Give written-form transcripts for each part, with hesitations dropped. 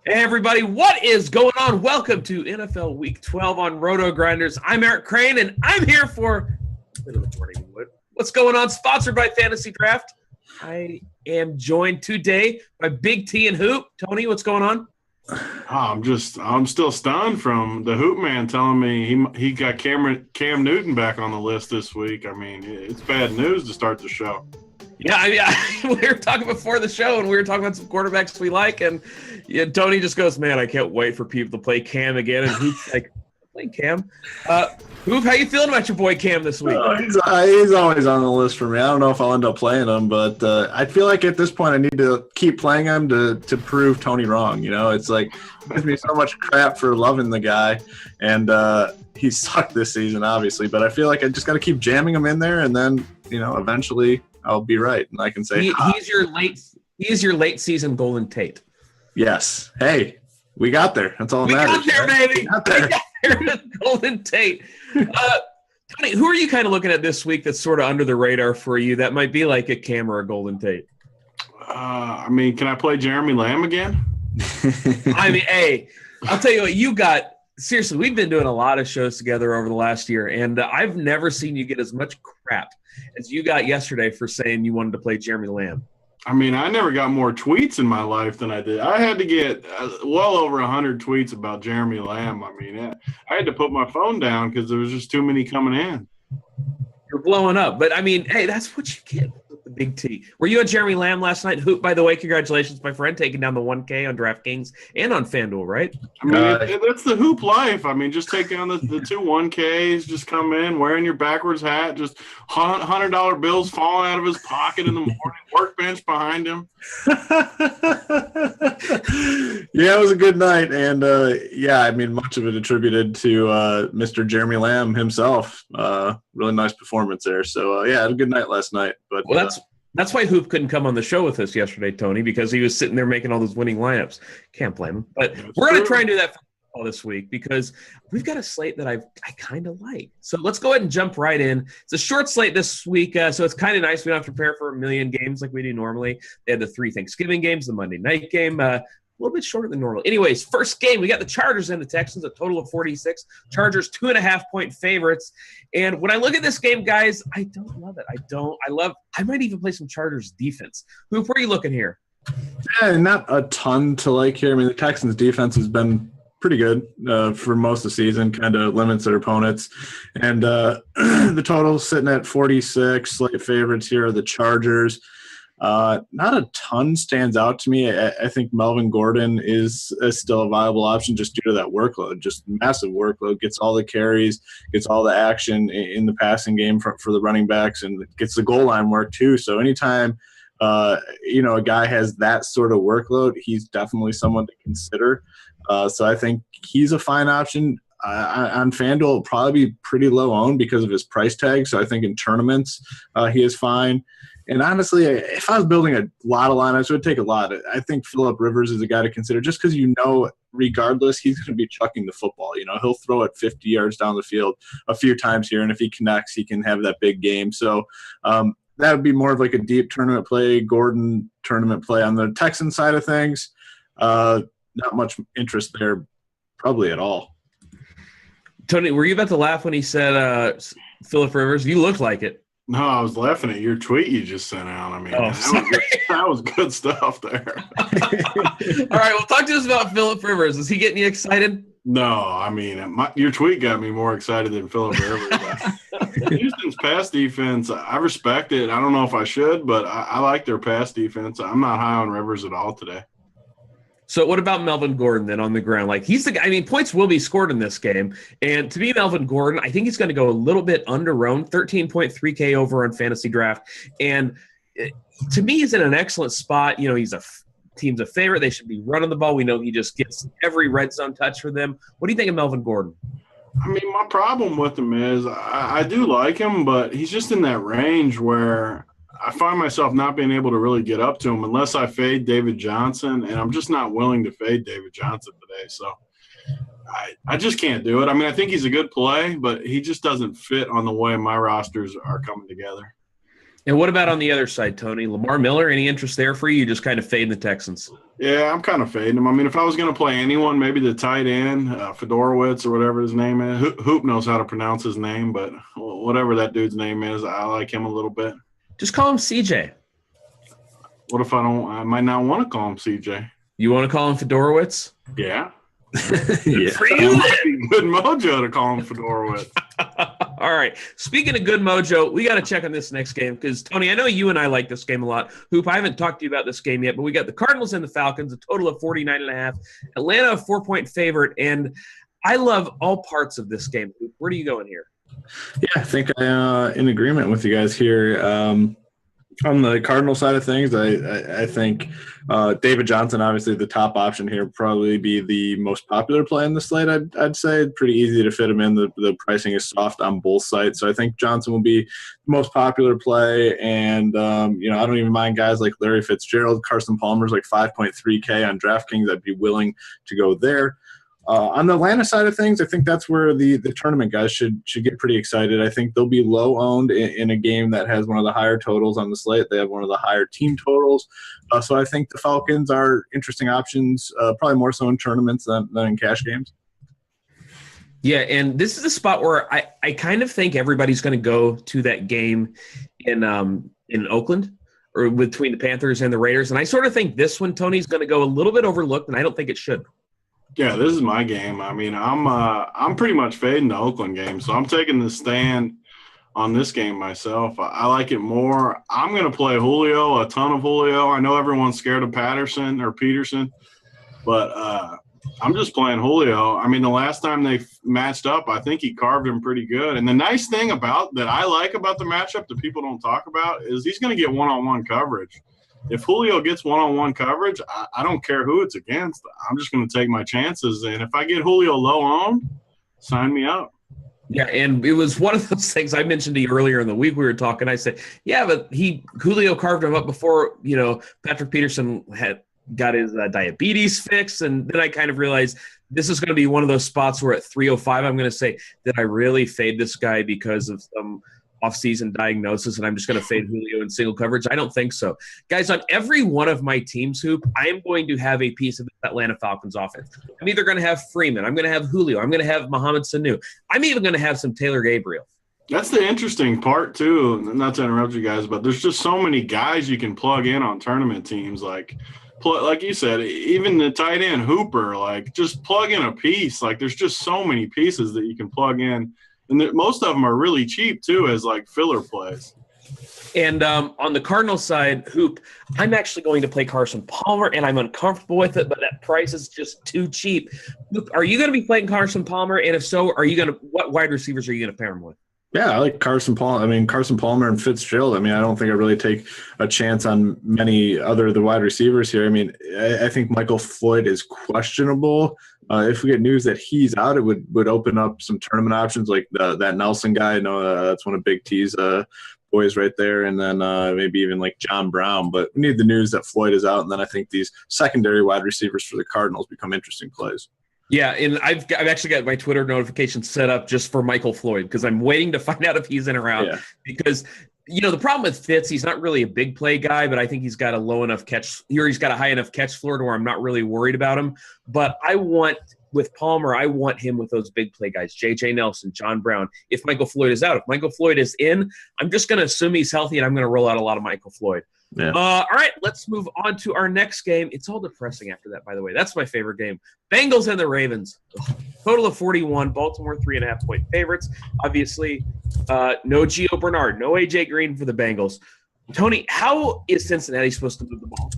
Hey everybody, what is going on? Welcome to NFL Week 12 on RotoGrinders. I'm Eric Crane, and I'm here for What's going on? Sponsored by Fantasy Draft. I am joined today by Big T and Hoop. Tony, what's going on? I'm still stunned from the Hoop man telling me he got Cam Newton back on the list this week. I mean, it's bad news to start the show. Yeah, we were talking before the show, and we were talking about some quarterbacks we like, and Tony just goes, "Man, I can't wait for people to play Cam again." And Hoop's like, "Play Cam." Hoop, how you feeling about your boy Cam this week? He's always on the list for me. I don't know if I'll end up playing him, but I feel like at this point I need to keep playing him to prove Tony wrong. You know, it's like he gives me so much crap for loving the guy, and he sucked this season, obviously. But I feel like I just got to keep jamming him in there, and then eventually I'll be right, and I can say he's your late season Golden Tate. Yes. Hey, we got there. That's all that matters. We got there, baby. We got there. Golden Tate. Tony, who are you kind of looking at this week that's sort of under the radar for you that might be like a Cam or a Golden Tate? Can I play Jeremy Lamb again? Hey, I'll tell you what, you got – seriously, we've been doing a lot of shows together over the last year, and I've never seen you get as much crap as you got yesterday for saying you wanted to play Jeremy Lamb. I mean, I never got more tweets in my life than I did. I had to get well over 100 tweets about Jeremy Lamb. I mean, I had to put my phone down because there was just too many coming in. You're blowing up. But, I mean, hey, that's what you get with the Big T. Were you on Jeremy Lamb last night? Hoop, by the way, congratulations, my friend, taking down the 1K on DraftKings and on FanDuel, right? I mean, that's the Hoop life. I mean, just take down the two 1Ks, just come in, wearing your backwards hat, just $100 bills falling out of his pocket in the morning, workbench behind him. Yeah, it was a good night. And, much of it attributed to Mr. Jeremy Lamb himself. Really nice performance there. So, I had a good night last night. But that's why Hoop couldn't come on the show with us yesterday, Tony, because he was sitting there making all those winning lineups. Can't blame him. But we're going to try and do that for this week because we've got a slate that I kind of like. So let's go ahead and jump right in. It's a short slate this week, so it's kind of nice. We don't have to prepare for a million games like we do normally. They had the 3 Thanksgiving games, the Monday night game, a little bit shorter than normal. Anyways, first game, we got the Chargers and the Texans, a total of 46. Chargers 2.5-point favorites. And when I look at this game, guys, I don't love it. I might even play some Chargers defense. Who are you looking here? Yeah, not a ton to like here. I mean, the Texans defense has been pretty good for most of the season, kind of limits their opponents. And the total sitting at 46. Slight favorites here are the Chargers. Not a ton stands out to me. I think Melvin Gordon is still a viable option just due to that workload, just massive workload, gets all the carries, gets all the action in the passing game for the running backs, and gets the goal line work too. So anytime a guy has that sort of workload, he's definitely someone to consider. So I think he's a fine option. On FanDuel, it'll probably be pretty low owned because of his price tag. So I think in tournaments, he is fine. And honestly, if I was building a lot of lineups, it would take a lot. I think Phillip Rivers is a guy to consider just because regardless, he's going to be chucking the football. He'll throw it 50 yards down the field a few times here, and if he connects, he can have that big game. So that would be more of like a deep tournament play, Gordon tournament play. On the Texan side of things, not much interest there probably at all. Tony, were you about to laugh when he said Phillip Rivers? You looked like it. No, I was laughing at your tweet you just sent out. I mean, that was good stuff there. All right, well, talk to us about Phillip Rivers. Is he getting you excited? No, I mean, your tweet got me more excited than Phillip Rivers. Houston's pass defense, I respect it. I don't know if I should, but I like their pass defense. I'm not high on Rivers at all today. So what about Melvin Gordon then on the ground? Like he's the guy. I mean, points will be scored in this game. And to be Melvin Gordon, I think he's going to go a little bit under-owned, 13.3K over on Fantasy Draft. And to me, he's in an excellent spot. Team's a favorite. They should be running the ball. We know he just gets every red zone touch for them. What do you think of Melvin Gordon? I mean, my problem with him is I do like him, but he's just in that range where I find myself not being able to really get up to him unless I fade David Johnson, and I'm just not willing to fade David Johnson today. So I just can't do it. I mean, I think he's a good play, but he just doesn't fit on the way my rosters are coming together. And what about on the other side, Tony? Lamar Miller, any interest there for you? You just kind of fading the Texans. Yeah, I'm kind of fading him. I mean, if I was going to play anyone, maybe the tight end, Fedorowicz or whatever his name is. Hoop knows how to pronounce his name, but whatever that dude's name is, I like him a little bit. Just call him CJ. What if I might not want to call him CJ. You want to call him Fedorowicz? Yeah. Yeah. For you, good mojo to call him Fedorowicz. All right. Speaking of good mojo, we got to check on this next game because, Tony, I know you and I like this game a lot. Hoop, I haven't talked to you about this game yet, but we got the Cardinals and the Falcons, a total of 49.5. Atlanta, a 4-point favorite, and I love all parts of this game. Hoop, where are you going here? Yeah, I think I'm in agreement with you guys here. On the Cardinal side of things, I think David Johnson, obviously the top option here, would probably be the most popular play in the slate. I'd say pretty easy to fit him in. The pricing is soft on both sides, so I think Johnson will be the most popular play. And I don't even mind guys like Larry Fitzgerald, Carson Palmer's like 5.3K on DraftKings. I'd be willing to go there. On the Atlanta side of things, I think that's where the tournament guys should get pretty excited. I think they'll be low owned in a game that has one of the higher totals on the slate. They have one of the higher team totals. So I think the Falcons are interesting options, probably more so in tournaments than in cash games. Yeah, and this is a spot where I kind of think everybody's going to go to that game in Oakland or between the Panthers and the Raiders. And I sort of think this one, Tony's going to go a little bit overlooked, and I don't think it should. Yeah, this is my game. I mean, I'm pretty much fading the Oakland game, so I'm taking the stand on this game myself. I like it more. I'm going to play Julio, a ton of Julio. I know everyone's scared of Peterson, but I'm just playing Julio. I mean, the last time they matched up, I think he carved him pretty good. And the nice thing that I like about the matchup that people don't talk about is he's going to get one-on-one coverage. If Julio gets one-on-one coverage, I don't care who it's against. I'm just going to take my chances. And if I get Julio low on, sign me up. Yeah, and it was one of those things I mentioned to you earlier in the week. We were talking. I said, yeah, but Julio carved him up before, Patrick Peterson had got his diabetes fixed. And then I kind of realized this is going to be one of those spots where at 305, I'm going to say, did I really fade this guy because of some off-season diagnosis, and I'm just going to fade Julio in single coverage? I don't think so. Guys, on every one of my teams, Hoop, I am going to have a piece of the Atlanta Falcons offense. I'm either going to have Freeman, I'm going to have Julio, I'm going to have Mohamed Sanu. I'm even going to have some Taylor Gabriel. That's the interesting part, too. Not to interrupt you guys, but there's just so many guys you can plug in on tournament teams. Like you said, even the tight end Hooper, just plug in a piece. There's just so many pieces that you can plug in. And most of them are really cheap, too, as filler plays. And on the Cardinals side, Hoop, I'm actually going to play Carson Palmer, and I'm uncomfortable with it, but that price is just too cheap. Hoop, are you going to be playing Carson Palmer? And if so, what wide receivers are you going to pair him with? Yeah, I like Carson Palmer. I mean, Carson Palmer and Fitzgerald. I mean, I don't think I really take a chance on many other of the wide receivers here. I mean, I think Michael Floyd is questionable. If we get news that he's out, it would open up some tournament options like that Nelson guy. I know that's one of Big T's boys right there, and then maybe even like John Brown. But we need the news that Floyd is out, and then I think these secondary wide receivers for the Cardinals become interesting plays. Yeah, and I've actually got my Twitter notification set up just for Michael Floyd because I'm waiting to find out if he's in or out. Yeah. Because the problem with Fitz, he's not really a big play guy, but I think he's got a low enough catch – he's got a high enough catch floor to where I'm not really worried about him. But with Palmer, I want him with those big play guys, J.J. Nelson, John Brown. If Michael Floyd is out, if Michael Floyd is in, I'm just going to assume he's healthy, and I'm going to roll out a lot of Michael Floyd. Yeah. All right, let's move on to our next game. It's all depressing after that, by the way. That's my favorite game. Bengals and the Ravens. Total of 41. Baltimore 3.5-point favorites. Obviously, no Gio Bernard, no A.J. Green for the Bengals. Tony, how is Cincinnati supposed to move the ball?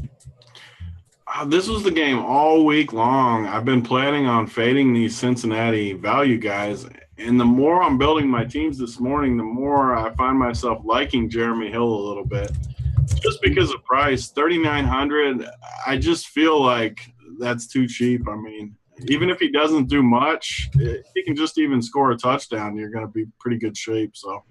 This was the game all week long. I've been planning on fading these Cincinnati value guys, and the more I'm building my teams this morning, the more I find myself liking Jeremy Hill a little bit. Just because of price, $3,900, I just feel like that's too cheap. I mean, even if he doesn't do much, if he can just even score a touchdown, you're going to be pretty good shape. So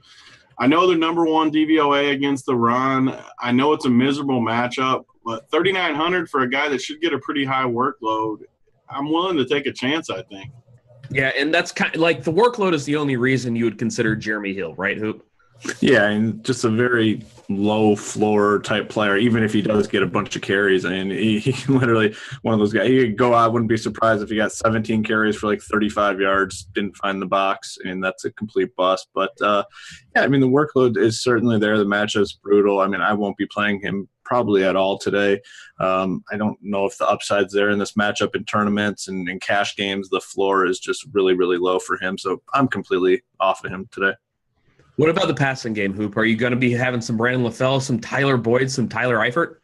I know they're number one DVOA against the run. I know it's a miserable matchup, but $3,900 for a guy that should get a pretty high workload, I'm willing to take a chance, I think. Yeah, and that's kind of like the workload is the only reason you would consider Jeremy Hill, right, Hoop? Yeah, and just a very low floor type player. Even if he does get a bunch of carries, I mean, he literally one of those guys. He could go out. I wouldn't be surprised if he got 17 carries for like 35 yards, didn't find the box, and that's a complete bust. But yeah, I mean, the workload is certainly there. The matchup's brutal. I mean, I won't be playing him probably at all today. I don't know if the upside's there in this matchup in tournaments and in cash games. The floor is just really, really low for him. So I'm completely off of him today. What about the passing game, Hoop? Are you going to be having some Brandon LaFell, some Tyler Boyd, some Tyler Eifert?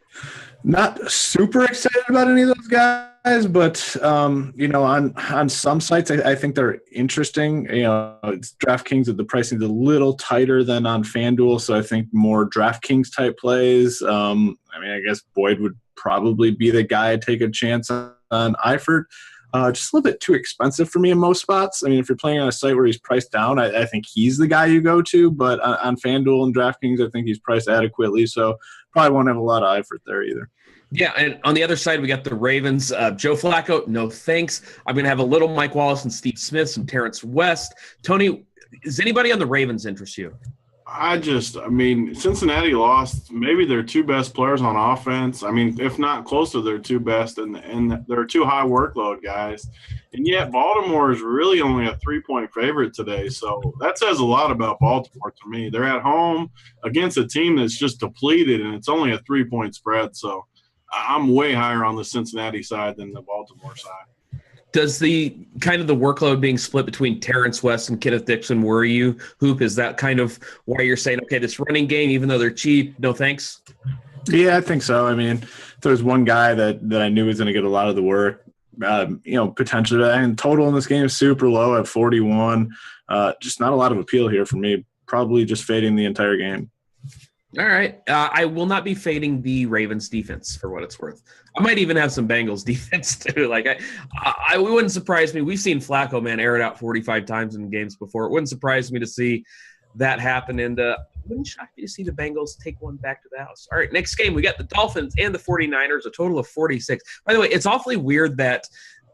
Not super excited about any of those guys, but on some sites, I think they're interesting. It's DraftKings, the pricing is a little tighter than on FanDuel, so I think more DraftKings type plays. I guess Boyd would probably be the guy I'd take a chance on Eifert. Just a little bit too expensive for me in most spots. I mean, if you're playing on a site where he's priced down, I think he's the guy you go to. But on FanDuel and DraftKings, I think he's priced adequately. So probably won't have a lot of Eifert there either. Yeah, and on the other side, we got the Ravens. Joe Flacco, no thanks. I'm going to have a little Mike Wallace and Steve Smith, some Terrence West. Tony, is anybody on the Ravens interest you? Cincinnati lost maybe their two best players on offense. I mean, if not close to their two best, and they're two high workload guys. And yet Baltimore is really only a 3-point favorite today. So that says a lot about Baltimore to me. They're at home against a team that's just depleted, and it's only a 3-point spread. So I'm way higher on the Cincinnati side than the Baltimore side. Does the kind of the workload being split between Terrence West and Kenneth Dixon worry you, Hoop? Is that kind of why you're saying, okay, this running game, even though they're cheap, no thanks? Yeah, I think so. I mean, there's one guy that I knew was going to get a lot of the work, potentially. And total in this game is super low at 41. Just not a lot of appeal here for me. Probably just fading the entire game. All right. I will not be fading the Ravens defense for what it's worth. I might even have some Bengals defense too. Like it wouldn't surprise me. We've seen Flacco, man, air it out 45 times in games before. It wouldn't surprise me to see that happen. And wouldn't shock me to see the Bengals take one back to the house. All right, next game, we got the Dolphins and the 49ers, a total of 46. By the way, it's awfully weird that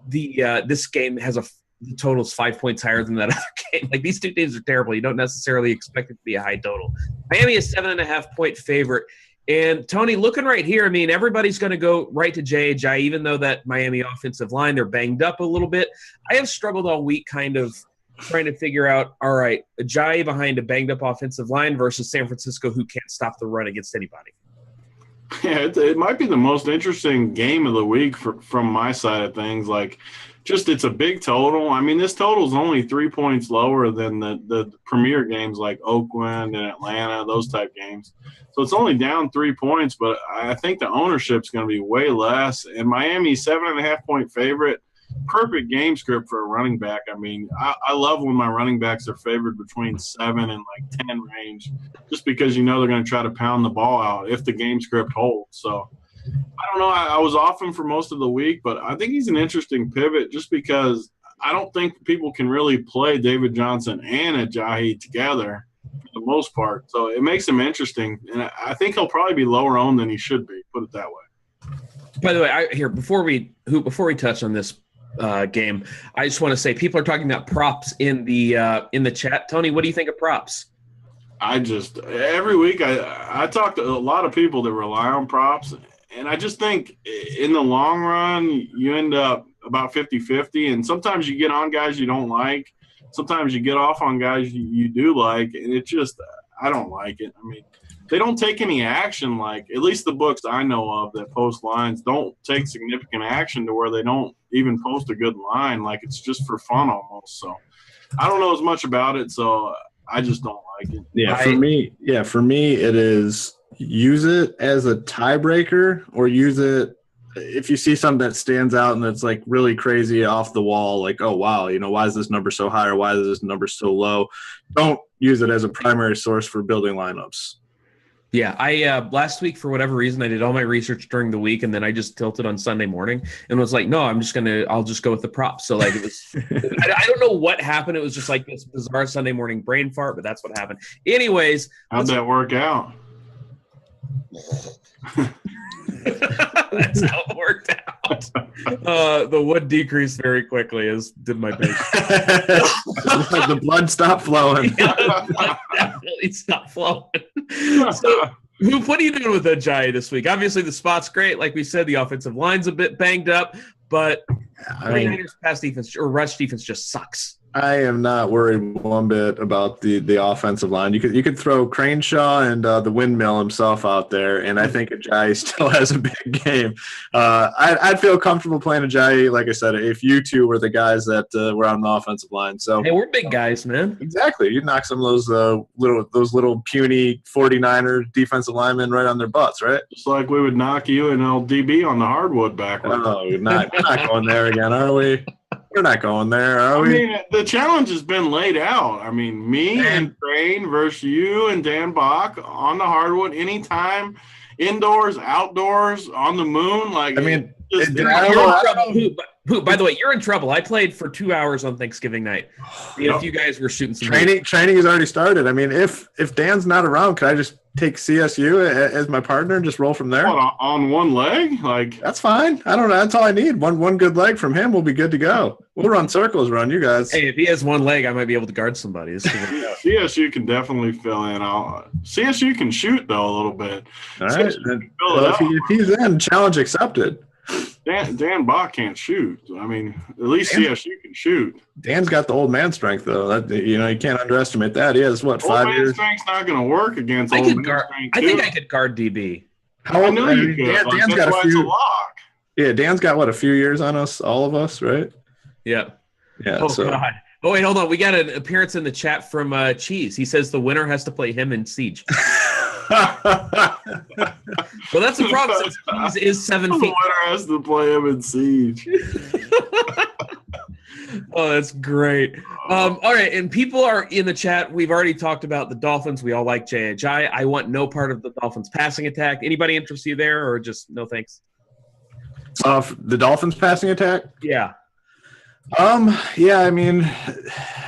this game has the total's 5 points higher than that other game. Like, these two teams are terrible. You don't necessarily expect it to be a high total. Miami is 7.5-point favorite. And, Tony, looking right here, I mean, everybody's going to go right to J.J., even though that Miami offensive line, they're banged up a little bit. I have struggled all week kind of trying to figure out, all right, Ajayi behind a banged-up offensive line versus San Francisco, who can't stop the run against anybody. Yeah, it might be the most interesting game of the week from my side of things. Like, just it's a big total. I mean, this total is only 3 points lower than the premier games like Oakland and Atlanta, those type games. So it's only down 3 points, but I think the ownership's going to be way less. And Miami's 7.5-point favorite. Perfect game script for a running back. I mean, I love when my running backs are favored between 7 and like 10 range, just because you know they're going to try to pound the ball out if the game script holds. So I don't know. I was off him for most of the week, but I think he's an interesting pivot just because I don't think people can really play David Johnson and Ajayi together for the most part. So it makes him interesting, and I think he'll probably be lower owned than he should be, put it that way. By the way, before we touch on this game, I just want to say people are talking about props in the chat. Tony, what do you think of props? Every week I talk to a lot of people that rely on props, and I just think in the long run you end up about 50-50, and sometimes you get on guys you don't like, sometimes you get off on guys you do like, and it just I don't like it. I mean, they don't take any action. Like, at least the books I know of that post lines don't take significant action to where they don't even post a good line. Like, it's just for fun almost. So I don't know as much about it, so I just don't like it. For me, it is use it as a tiebreaker, or use it if you see something that stands out and that's like really crazy off the wall, like, oh wow, why is this number so high or why is this number so low? Don't use it as a primary source for building lineups. Yeah, I last week, for whatever reason, I did all my research during the week, and then I just tilted on Sunday morning and was like, no, I'll just go with the props. So, like, it was I don't know what happened. It was just like this bizarre Sunday morning brain fart, but that's what happened. Anyways. How'd that work out? That's how it worked out. The wood decreased very quickly, as did my base. Like the blood stopped flowing. Yeah, the blood definitely It's not flowing. So, what are you doing with Ajayi this week? Obviously, the spot's great. Like we said, the offensive line's a bit banged up, but 49ers pass defense or rush defense just sucks. I am not worried one bit about the offensive line. You could throw Craneshaw and the windmill himself out there, and I think Ajayi still has a big game. I'd feel comfortable playing Ajayi, like I said, if you two were the guys that were on the offensive line. So hey, we're big guys, man. Exactly. You'd knock some of those little puny 49er defensive linemen right on their butts, right? Just like we would knock you and LDB on the hardwood backwards. Oh, we're not going there again, are we? We're not going there, are we? I mean, the challenge has been laid out. I mean, me and Crane versus you and Dan Bach on the hardwood anytime, indoors, outdoors, on the moon. Like, I mean, you're in trouble. By the way, you're in trouble. I played for 2 hours on Thanksgiving night. If you guys were shooting some training has already started. I mean, if Dan's not around, could I just take CSU as my partner and just roll from there? What, on one leg? Like, that's fine. I don't know. That's all I need. One good leg from him, we'll be good to go. We'll run circles around you guys. Hey, if he has one leg, I might be able to guard somebody. CSU can definitely fill in. CSU can shoot though a little bit. All right. If he's in, challenge accepted. Dan Bach can't shoot. I mean, at least CSU can shoot. Dan's got the old man strength, though. You can't underestimate that. He has, 5 years? Old man strength's not going to work against old man strength, I think I could guard DB. How old are you? Dan's got a few. Yeah, Dan's got, a few years on us, all of us, right? Yeah. Yeah. Oh, God. Oh, wait, hold on. We got an appearance in the chat from Cheese. He says the winner has to play him in Siege. Well, that's the problem since Cheese is 7 feet. The winner has to play him in Siege. Oh, that's great. All right, and people are in the chat. We've already talked about the Dolphins. We all like Jay Ajayi. I want no part of the Dolphins passing attack. Anybody interest you there, or just no thanks? The Dolphins passing attack? Yeah. Yeah, I mean,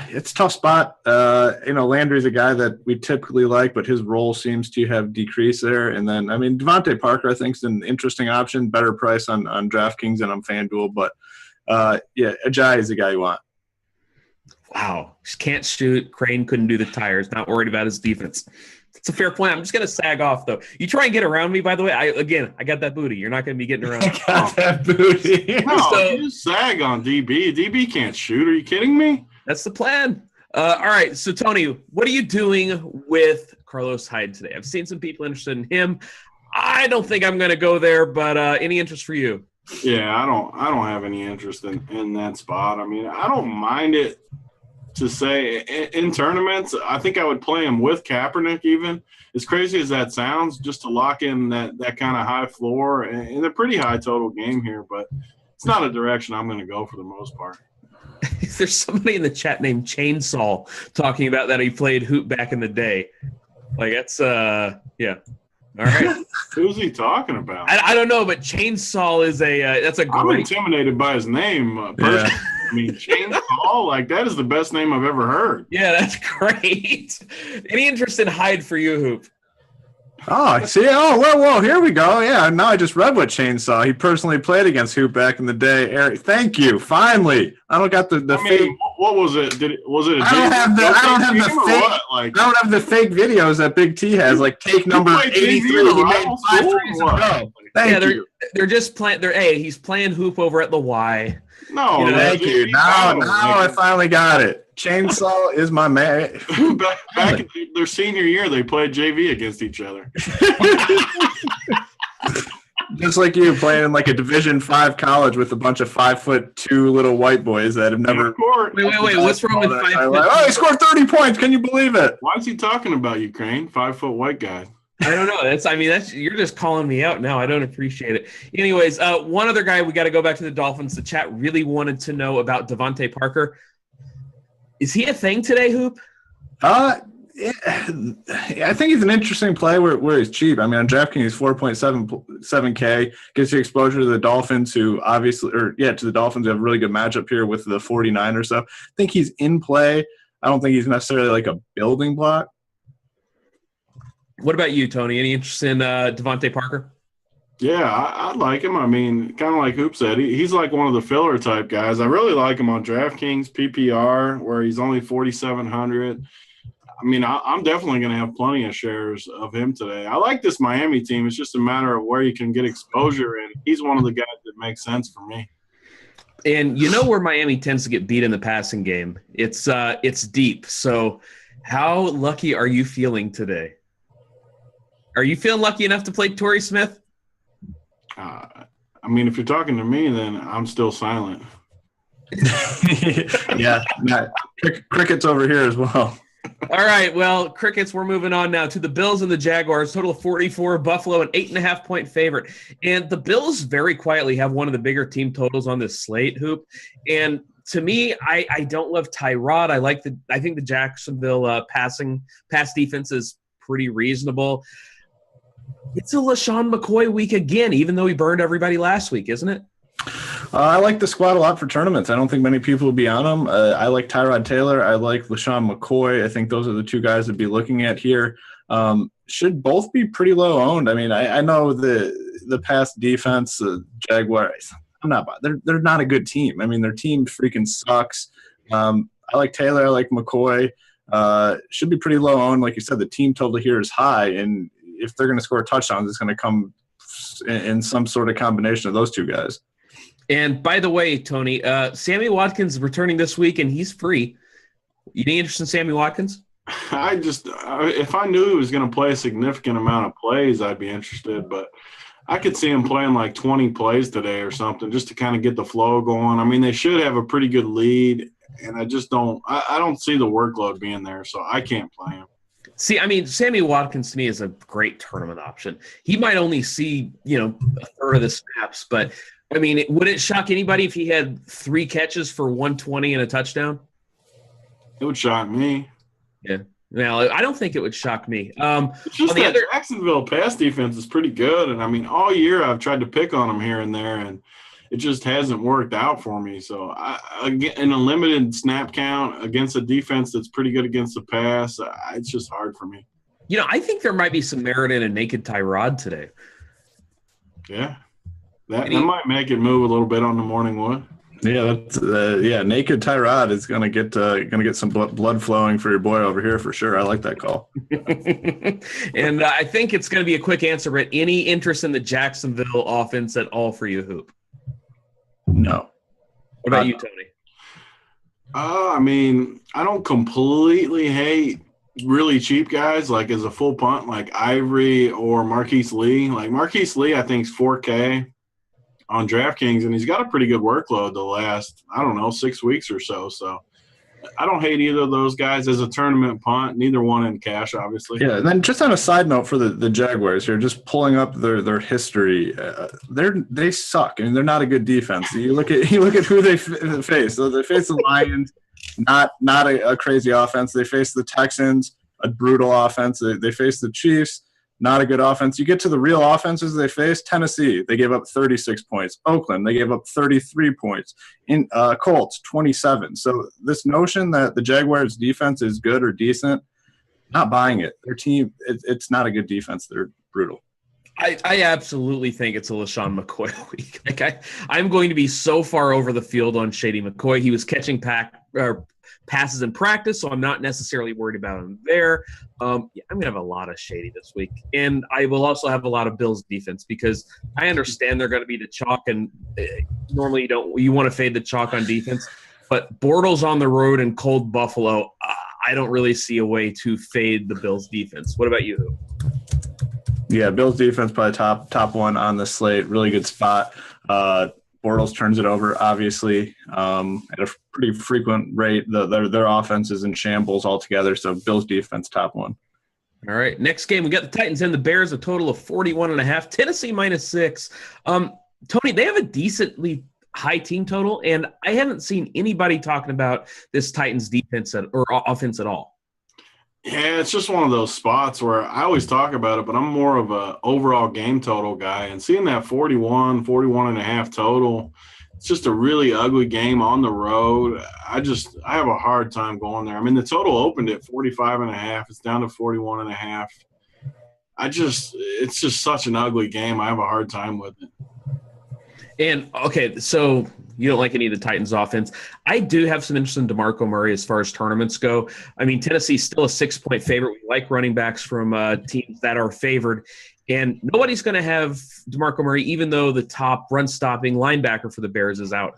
it's a tough spot. Landry's a guy that we typically like, but his role seems to have decreased there. And then, I mean, Devontae Parker, I think, is an interesting option, better price on DraftKings and on FanDuel. But, Ajayi is the guy you want. Wow. Just can't shoot. Crane couldn't do the tires. Not worried about his defense. It's a fair point. I'm just going to sag off, though. You try and get around me, by the way. I got that booty. You're not going to be getting around. I got that booty. No, you sag on DB. DB can't shoot. Are you kidding me? That's the plan. All right. So, Tony, what are you doing with Carlos Hyde today? I've seen some people interested in him. I don't think I'm going to go there, but any interest for you? Yeah, I don't have any interest in that spot. I mean, I don't mind it. To say in tournaments, I think I would play him with Kaepernick even. As crazy as that sounds, just to lock in that kind of high floor and a pretty high total game here, but it's not a direction I'm going to go for the most part. There's somebody in the chat named Chainsaw talking about that he played hoop back in the day. Like that's yeah. All right. Who's he talking about? I don't know, but Chainsaw is that's a great. I'm intimidated by his name personally. Yeah. I mean, Chainsaw, like that is the best name I've ever heard. Yeah, that's great. Any interest in Hyde for you, Hoop? Oh, see, whoa, here we go. Yeah, now I just read what Chainsaw. He personally played against Hoop back in the day. Eric, thank you. Finally, I don't got the fake. What was it? Was it? I don't have the fake videos that Big T has. Like take number 83. He made 5 threes in a row. Thank you. They're just playing. He's playing Hoop over at the Y. No, thank you. Now I finally got it. Chainsaw is my man. Back in their senior year, they played JV against each other. Just like you playing in like a Division 5 college with a bunch of 5'2" little white boys that have never. Wait. What's wrong with 5 foot? Oh, he scored 30 points. Can you believe it? Why is he talking about Ukraine? 5-foot white guy. I don't know. That's you're just calling me out now. I don't appreciate it. Anyways, one other guy, we got to go back to the Dolphins. The chat really wanted to know about Devontae Parker. Is he a thing today, Hoop? I think he's an interesting play where he's cheap. I mean, on DraftKings, he's 4.7K. Gives you exposure to the Dolphins, to the Dolphins who have a really good matchup here with the 49ers. So I think he's in play. I don't think he's necessarily like a building block. What about you, Tony? Any interest in Devontae Parker? Yeah, I like him. I mean, kind of like Hoop said, he's like one of the filler type guys. I really like him on DraftKings PPR, where he's only 4,700. I mean, I'm definitely going to have plenty of shares of him today. I like this Miami team. It's just a matter of where you can get exposure, and he's one of the guys that makes sense for me. And you know where Miami tends to get beat in the passing game? It's deep. So how lucky are you feeling today? Are you feeling lucky enough to play Torrey Smith? I mean, if you're talking to me, then I'm still silent. Yeah, crickets over here as well. All right, well, crickets, we're moving on now to the Bills and the Jaguars. Total of 44, Buffalo an 8.5-point favorite. And the Bills very quietly have one of the bigger team totals on this slate, Hoop. And to me, I don't love Tyrod. I think the Jacksonville pass defense is pretty reasonable. It's a LaShawn McCoy week again, even though he burned everybody last week, isn't it? I like the squad a lot for tournaments. I don't think many people will be on them. I like Tyrod Taylor. I like LaShawn McCoy. I think those are the two guys to be looking at here. Should both be pretty low owned. I mean, I know the pass defense, Jaguars. They're not a good team. I mean, their team freaking sucks. I like Taylor. I like McCoy. Should be pretty low owned. Like you said, the team total here is high, and if they're going to score touchdowns, it's going to come in some sort of combination of those two guys. And by the way, Tony, Sammy Watkins is returning this week, and he's free. You any interest in Sammy Watkins? If I knew he was going to play a significant amount of plays, I'd be interested. But I could see him playing like 20 plays today or something just to kind of get the flow going. I mean, they should have a pretty good lead, and I don't see the workload being there, so I can't play him. See, I mean, Sammy Watkins to me is a great tournament option. He might only see, a third of the snaps, but I mean, would it shock anybody if he had 3 catches for 120 and a touchdown? It would shock me. Yeah. Well, I don't think it would shock me. It's just that Jacksonville pass defense is pretty good, and I mean, all year I've tried to pick on them here and there, and it just hasn't worked out for me. So, in a limited snap count against a defense that's pretty good against the pass, it's just hard for me. I think there might be some merit in a naked Tyrod today. Yeah. That might make it move a little bit on the morning wood. Yeah, that's naked Tyrod is gonna get some blood flowing for your boy over here for sure. I like that call. And I think it's going to be a quick answer. But any interest in the Jacksonville offense at all for you, Hoop? No. What about you, Tony? I mean, I don't completely hate really cheap guys like as a full punt like Ivory or Marquise Lee. Like Marquise Lee, I think is 4K on DraftKings, and he's got a pretty good workload the last, 6 weeks or so. So I don't hate either of those guys as a tournament punt, neither one in cash, obviously. Yeah, and then just on a side note for the Jaguars here, just pulling up their history, they suck. I mean, they're not a good defense. You look at who they face. So they face the Lions, not a crazy offense. They face the Texans, a brutal offense. They face the Chiefs, not a good offense. You get to the real offenses they face. Tennessee, they gave up 36 points. Oakland, they gave up 33 points. In Colts, 27. So this notion that the Jaguars' defense is good or decent, not buying it. Their team, it's not a good defense. They're brutal. I absolutely think it's a LaShawn McCoy week. I'm going to be so far over the field on Shady McCoy. He was catching passes in practice, so I'm not necessarily worried about him there. I'm going to have a lot of Shady this week. And I will also have a lot of Bills defense because I understand they're going to be the chalk, and normally you want to fade the chalk on defense. But Bortles on the road in cold Buffalo, I don't really see a way to fade the Bills defense. What about you? Yeah, Bills defense probably top one on the slate. Really good spot. Bortles turns it over, obviously, at a pretty frequent rate. Their offense is in shambles altogether, so Bills defense top one. All right, next game, we got the Titans and the Bears, a total of 41.5. Tennessee -6. Tony, they have a decently high team total, and I haven't seen anybody talking about this Titans defense or offense at all. Yeah, it's just one of those spots where I always talk about it, but I'm more of a overall game total guy. And seeing that 41.5 total, it's just a really ugly game on the road. I have a hard time going there. I mean, the total opened at 45.5. It's down to 41.5. It's just such an ugly game. I have a hard time with it. And, okay, so You don't like any of the Titans offense. I do have some interest in DeMarco Murray as far as tournaments go. I mean, Tennessee's still a 6-point favorite. We like running backs from teams that are favored. And nobody's going to have DeMarco Murray, even though the top run-stopping linebacker for the Bears is out.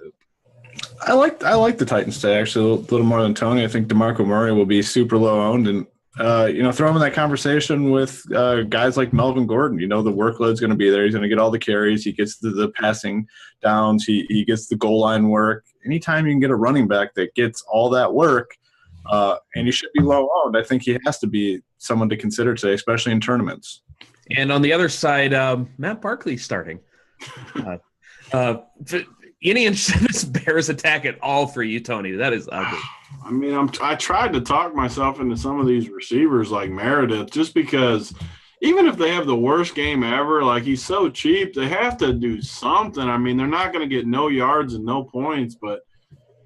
I like the Titans today, actually, a little more than Tony. I think DeMarco Murray will be super low-owned. And, throw him in that conversation with guys like Melvin Gordon. The workload's going to be there. He's going to get all the carries. He gets the passing downs. He gets the goal line work. Anytime you can get a running back that gets all that work, and he should be low-owned, I think he has to be someone to consider today, especially in tournaments. And on the other side, Matt Barkley's starting. Any interest in this Bears attack at all for you, Tony? That is ugly. I mean, I tried to talk myself into some of these receivers like Meredith, just because even if they have the worst game ever, like he's so cheap, they have to do something. I mean, they're not going to get no yards and no points, but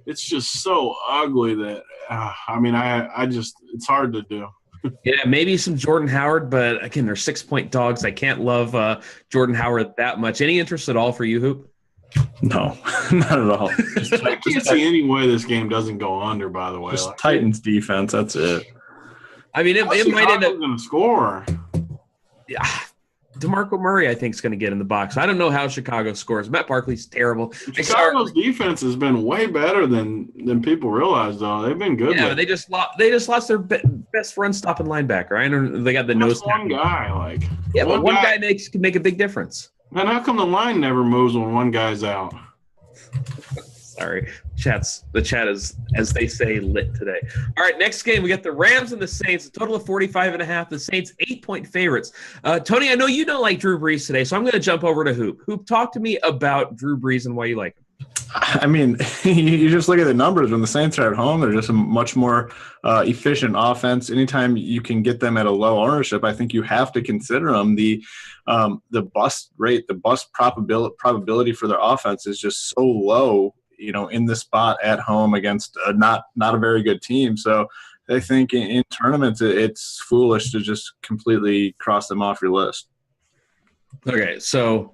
it's just so ugly that I just it's hard to do. Yeah, maybe some Jordan Howard, but again, they're 6-point dogs. I can't love Jordan Howard that much. Any interest at all for you, Hoop? No, not at all. I can't see any way this game doesn't go under, by the way. Just Titans defense, that's it. I mean, it might end up going to score. Yeah, DeMarco Murray, I think, is going to get in the box. I don't know how Chicago scores. Matt Barkley's terrible. Chicago's defense has been way better than people realize, though. They've been good. Yeah, they just lost their best run-stopping linebacker. I know they got the nose. One guy, but one guy can make a big difference. And how come the line never moves when one guy's out? Sorry. The chat is, as they say, lit today. All right, next game, we got the Rams and the Saints, a total of 45.5. The Saints, 8-point favorites. Tony, I know you don't like Drew Brees today, so I'm going to jump over to Hoop. Hoop, talk to me about Drew Brees and why you like him. I mean, you just look at the numbers. When the Saints are at home, they're just a much more efficient offense. Anytime you can get them at a low ownership, I think you have to consider them. The bust rate, the bust probability for their offense is just so low, in the spot at home against not a very good team. So I think in tournaments, it's foolish to just completely cross them off your list. Okay, so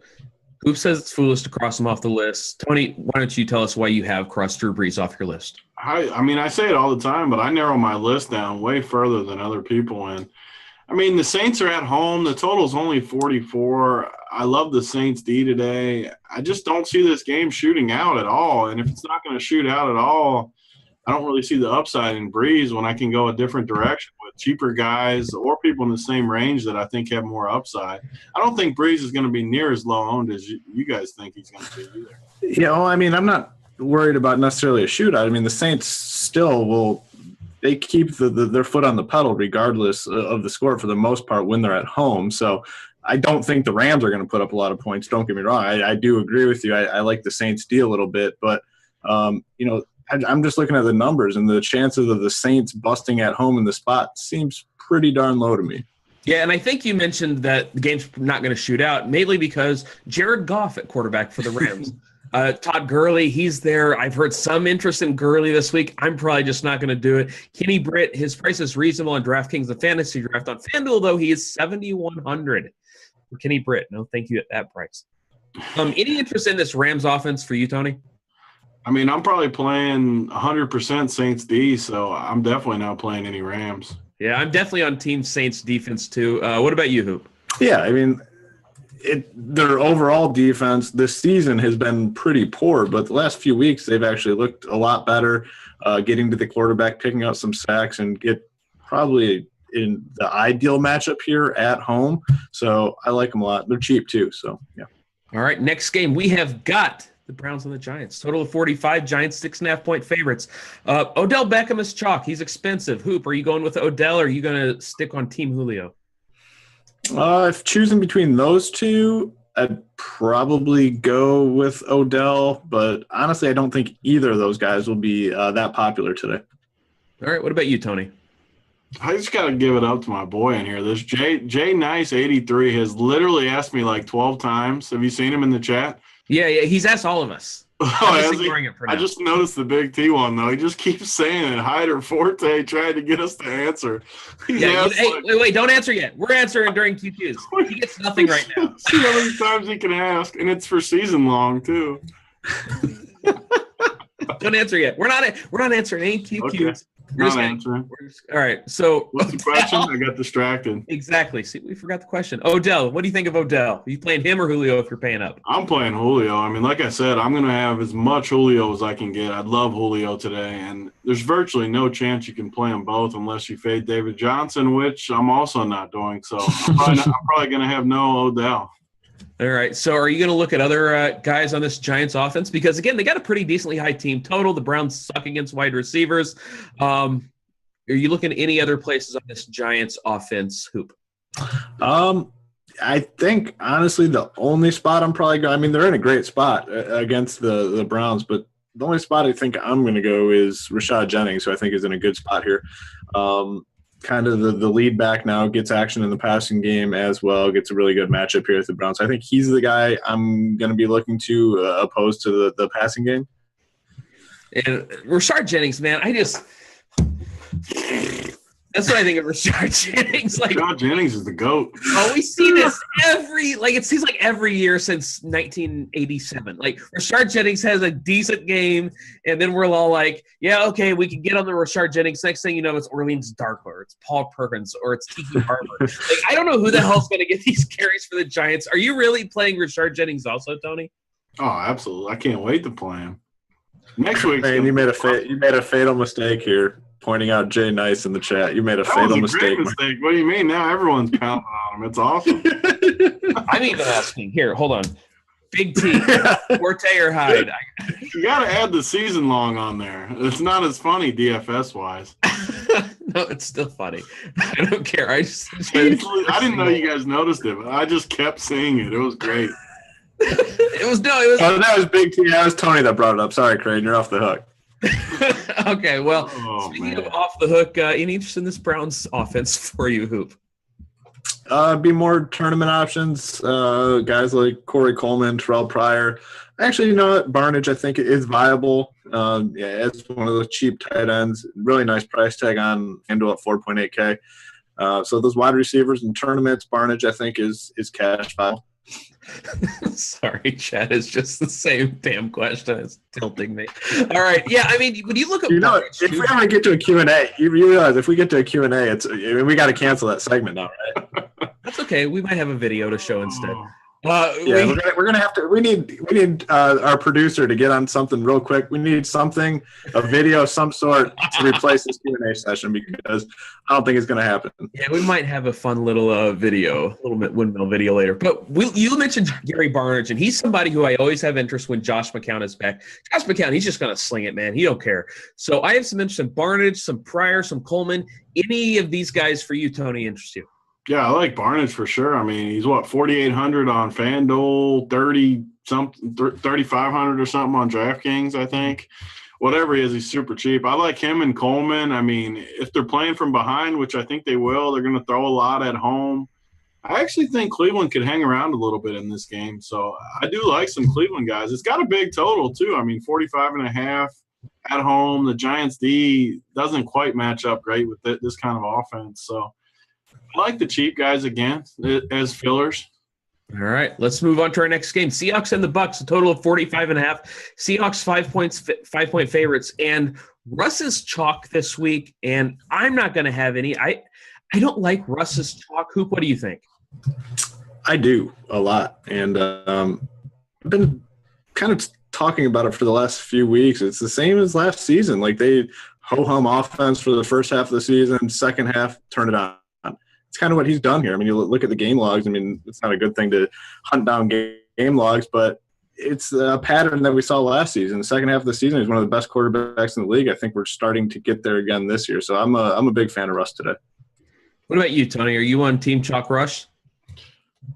Hoop says it's foolish to cross them off the list. Tony, why don't you tell us why you have crossed Drew Brees off your list? I mean, I say it all the time, but I narrow my list down way further than other people. And, I mean, the Saints are at home. The total's only 44. I love the Saints D today. I just don't see this game shooting out at all. And if it's not going to shoot out at all, I don't really see the upside in Brees when I can go a different direction with cheaper guys or people in the same range that I think have more upside. I don't think Brees is going to be near as low owned as you guys think he's going to be either. I mean, I'm not worried about necessarily a shootout. I mean, the Saints still they keep their foot on the pedal regardless of the score for the most part when they're at home. So I don't think the Rams are going to put up a lot of points. Don't get me wrong. I do agree with you. I like the Saints D a little bit, but I'm just looking at the numbers, and the chances of the Saints busting at home in the spot seems pretty darn low to me. Yeah, and I think you mentioned that the game's not going to shoot out, mainly because Jared Goff at quarterback for the Rams. Todd Gurley, he's there. I've heard some interest in Gurley this week. I'm probably just not going to do it. Kenny Britt, his price is reasonable on DraftKings, the fantasy draft. On FanDuel, though, he is $7,100 for Kenny Britt. No, thank you at that price. Any interest in this Rams offense for you, Tony? I mean, I'm probably playing 100% Saints D, so I'm definitely not playing any Rams. Yeah, I'm definitely on Team Saints defense too. What about you, Hoop? Yeah, I mean, their overall defense this season has been pretty poor, but the last few weeks they've actually looked a lot better, getting to the quarterback, picking up some sacks, and get probably in the ideal matchup here at home. So I like them a lot. They're cheap too, so yeah. All right, next game we have got the Browns and the Giants. Total of 45. Giants 6.5-point favorites. Odell Beckham is chalk. He's expensive. Hoop, are you going with Odell, or are you going to stick on Team Julio? If choosing between those two, I'd probably go with Odell. But honestly, I don't think either of those guys will be that popular today. All right. What about you, Tony? I just got to give it up to my boy in here. This Jay Nice 83 has literally asked me like 12 times. Have you seen him in the chat? Yeah, he's asked all of us. I just noticed the Big T one, though. He just keeps saying it. Hyder Forte tried to get us to answer. Wait, don't answer yet. We're answering during QQs. He gets nothing right now. See how many times he can ask, and it's for season long, too. Don't answer yet. We're not answering any QQs. Okay. Not answering. All right. So what's the question? I got distracted. Exactly. See, we forgot the question. Odell. What do you think of Odell? Are you playing him or Julio if you're paying up? I'm playing Julio. I mean, like I said, I'm going to have as much Julio as I can get. I'd love Julio today, and there's virtually no chance you can play them both unless you fade David Johnson, which I'm also not doing. So I'm probably going to have no Odell. All right. So are you going to look at other guys on this Giants offense? Because, again, they got a pretty decently high team total. The Browns suck against wide receivers. Are you looking at any other places on this Giants offense, Hoop? I think, honestly, the only spot I'm probably going – I mean, they're in a great spot against the Browns, but the only spot I think I'm going to go is Rashad Jennings, who I think is in a good spot here. Kind of the lead back now, gets action in the passing game as well, gets a really good matchup here with the Browns. I think he's the guy I'm going to be looking to oppose to the passing game. And Rashard Jennings, man, that's what I think of Rashard Jennings. Rashard Jennings is the GOAT. Oh, we see this it seems like every year since 1987. Like, Rashard Jennings has a decent game, and then we're all like, yeah, okay, we can get on the Rashard Jennings. Next thing you know, it's Orleans Darkler, it's Paul Perkins, or it's Tiki Barber. I don't know who the hell's going to get these carries for the Giants. Are you really playing Rashard Jennings also, Tony? Oh, absolutely. I can't wait to play him. Next week. Man, you made a fatal mistake here. Pointing out Jay Nice in the chat. You made a fatal mistake. Mistake. What do you mean? Now everyone's pounding on him. It's awesome. I'm even asking. Here, hold on. Big T, Forte or Hyde? You got to add the season long on there. It's not as funny DFS-wise. No, it's still funny. I don't care. I didn't know you guys noticed it, but I just kept seeing it. It was great. It was. That was Big T. That was Tony that brought it up. Sorry, Craig. You're off the hook. Okay, well, speaking of off the hook, any interest in this Browns offense for you, Hoop? Be more tournament options. Guys like Corey Coleman, Terrell Pryor. Actually, you know what? Barnage, I think, is viable. It's one of those cheap tight ends. Really nice price tag on FanDuel at 4.8K. So those wide receivers in tournaments, Barnage, I think, is cash viable. Sorry, Chad, it's just the same damn question. It's tilting me. All right. Yeah, I mean, when you look at if we ever get to a Q&A, you realize if we get to a Q&A, we got to cancel that segment now, right? That's okay. We might have a video to show instead. We're gonna have to. We need our producer to get on something real quick. We need a video of some sort to replace this Q&A session because I don't think it's gonna happen. Yeah, we might have a fun little video, a little bit windmill video later. But you mentioned Gary Barnage, and he's somebody who I always have interest when Josh McCown is back. Josh McCown, he's just gonna sling it, man. He don't care. So I have some interest in Barnage, some Pryor, some Coleman. Any of these guys for you, Tony, interest you? Yeah, I like Barnage for sure. I mean, he's 4,800 on FanDuel, 3,500 or something on DraftKings, I think. Whatever he is, he's super cheap. I like him and Coleman. I mean, if they're playing from behind, which I think they will, they're going to throw a lot at home. I actually think Cleveland could hang around a little bit in this game. So I do like some Cleveland guys. It's got a big total too. I mean, 45.5 at home. The Giants D doesn't quite match up great with this kind of offense. So I like the cheap guys again as fillers. All right, let's move on to our next game. Seahawks and the Bucks, a total of 45.5. Seahawks 5-point favorites, and Russ's chalk this week. And I'm not going to have any. I don't like Russ's chalk. Hoop, what do you think? I do a lot, and I've been kind of talking about it for the last few weeks. It's the same as last season. Like, they ho-hum offense for the first half of the season, second half, turn it on. It's kind of what he's done here. I mean, you look at the game logs. I mean, it's not a good thing to hunt down game logs, but it's a pattern that we saw last season. The second half of the season, he's one of the best quarterbacks in the league. I think we're starting to get there again this year. So I'm a big fan of Russ today. What about you, Tony? Are you on Team Chalk Rush?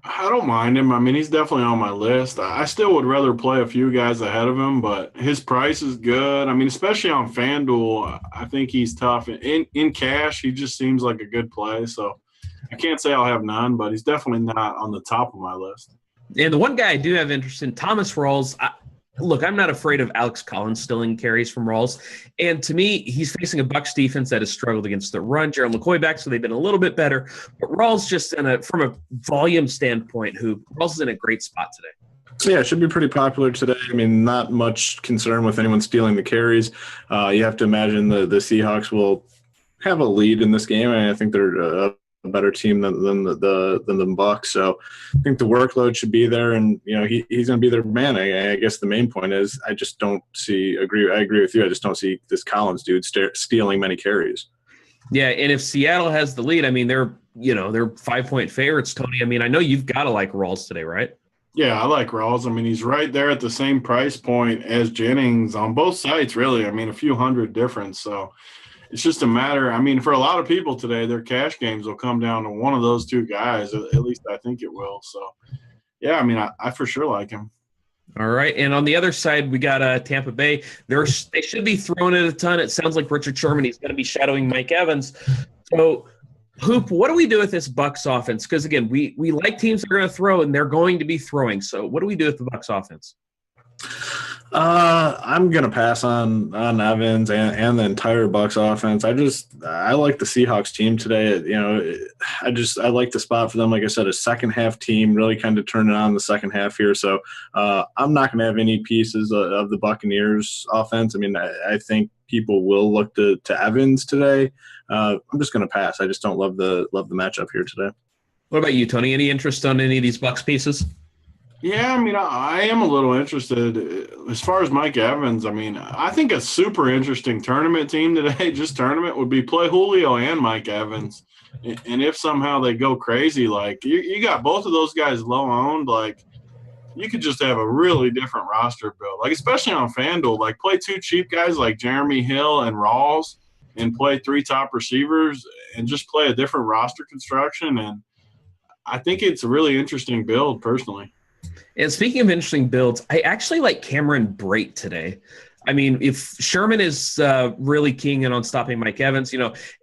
I don't mind him. I mean, he's definitely on my list. I still would rather play a few guys ahead of him, but his price is good. I mean, especially on FanDuel, I think he's tough. In cash, he just seems like a good play. So I can't say I'll have none, but he's definitely not on the top of my list. And the one guy I do have interest in, Thomas Rawls. Look, I'm not afraid of Alex Collins stealing carries from Rawls. And to me, he's facing a Bucs defense that has struggled against the run. Gerald McCoy back, so they've been a little bit better. But Rawls just from a volume standpoint, Rawls is in a great spot today. So, yeah, it should be pretty popular today. I mean, not much concern with anyone stealing the carries. You have to imagine the Seahawks will have a lead in this game, and I think they're a better team than the Bucks. So I think the workload should be there, and he's going to be their man. I guess the main point is I just don't agree with you. I just don't see this Collins dude stealing many carries. Yeah, and if Seattle has the lead, I mean they're 5-point favorites, Tony. I mean I know you've got to like Rawls today, right? Yeah, I like Rawls. I mean, he's right there at the same price point as Jennings on both sides, really. I mean, a few hundred difference. So it's just a matter. I mean, for a lot of people today, their cash games will come down to one of those two guys. At least I think it will. So, yeah, I mean, I for sure like him. All right. And on the other side, we got Tampa Bay. They should be throwing it a ton. It sounds like Richard Sherman, he's going to be shadowing Mike Evans. So, Hoop, what do we do with this Bucs offense? Because, again, we like teams that are going to throw, and they're going to be throwing. So what do we do with the Bucs offense? I'm gonna pass on Evans and the entire Bucs offense. I like the Seahawks team today. I like the spot for them. Like I said, a second half team really kind of turned it on the second half here. So I'm not gonna have any pieces of the Buccaneers offense. I mean, I think people will look to Evans today. I'm just gonna pass. I just don't love the matchup here today. What about you, Tony? Any interest on any of these Bucs pieces? Yeah, I mean, I am a little interested. As far as Mike Evans, I mean, I think a super interesting tournament team today, just tournament, would be play Julio and Mike Evans. And if somehow they go crazy, like you got both of those guys low owned, like you could just have a really different roster build. Like especially on FanDuel, like play two cheap guys like Jeremy Hill and Rawls and play three top receivers and just play a different roster construction. And I think it's a really interesting build personally. And speaking of interesting builds, I actually like Cameron Brate today. I mean, if Sherman is really keying in on stopping Mike Evans,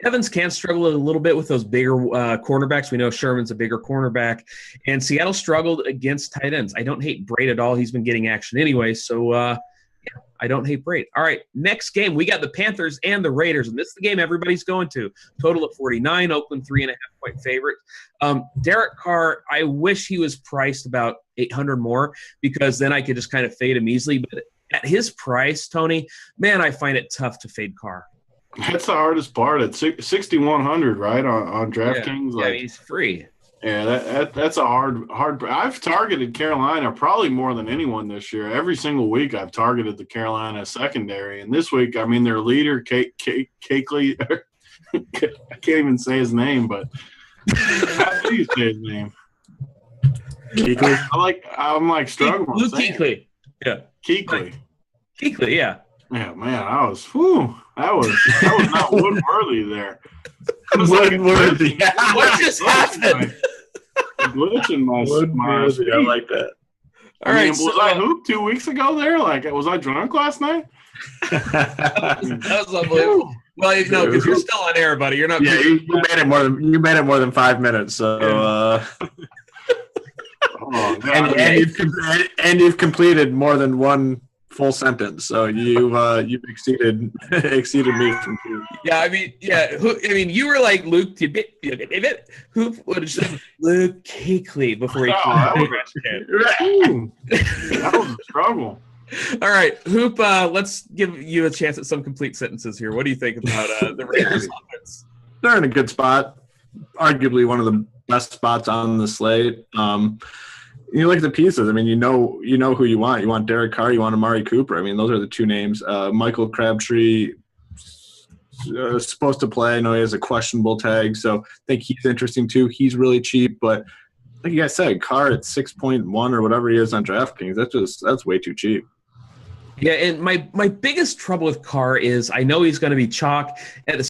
Evans can struggle a little bit with those bigger cornerbacks. We know Sherman's a bigger cornerback. And Seattle struggled against tight ends. I don't hate Brate at all. He's been getting action anyway. So, I don't hate Brate. All right, next game, we got the Panthers and the Raiders, and this is the game everybody's going to. Total of 49, Oakland 3.5-point favorite. Derek Carr, I wish he was priced about 800 more because then I could just kind of fade him easily. But at his price, Tony, man, I find it tough to fade Carr. That's the hardest part. At 6,100, right, on DraftKings? Yeah, he's free. Yeah, that's a hard. I've targeted Carolina probably more than anyone this year. Every single week I've targeted the Carolina secondary, and this week, I mean, their leader, Kuechly, I can't even say his name, but how do you say his name? Kuechly. I'm like struggling. Luke Kuechly. Yeah. Kuechly, yeah. Yeah, man, that was not Woodworthy there. Woodworthy. What just happened? Glitch in my speed. I like that. All right, was I hooped 2 weeks ago there? Like, was I drunk last night? That was unbelievable. Well, because you're still on air, buddy. You're not. Yeah, you made it more than 5 minutes. So, and you've completed more than one full sentence, so you've exceeded me from 2. Yeah, I mean, you were like Luke. Who would have said Luke Kuechly before he? That was a struggle. All right, Hoop. Let's give you a chance at some complete sentences here. What do you think about the Raiders' offense? They're in a good spot, arguably one of the best spots on the slate. You look at the pieces. I mean, you know who you want. You want Derek Carr. You want Amari Cooper. I mean, those are the two names. Michael Crabtree is supposed to play. I know he has a questionable tag, so I think he's interesting too. He's really cheap, but like you guys said, Carr at 6.1 or whatever he is on DraftKings, that's way too cheap. Yeah, and my biggest trouble with Carr is I know he's going to be chalk at the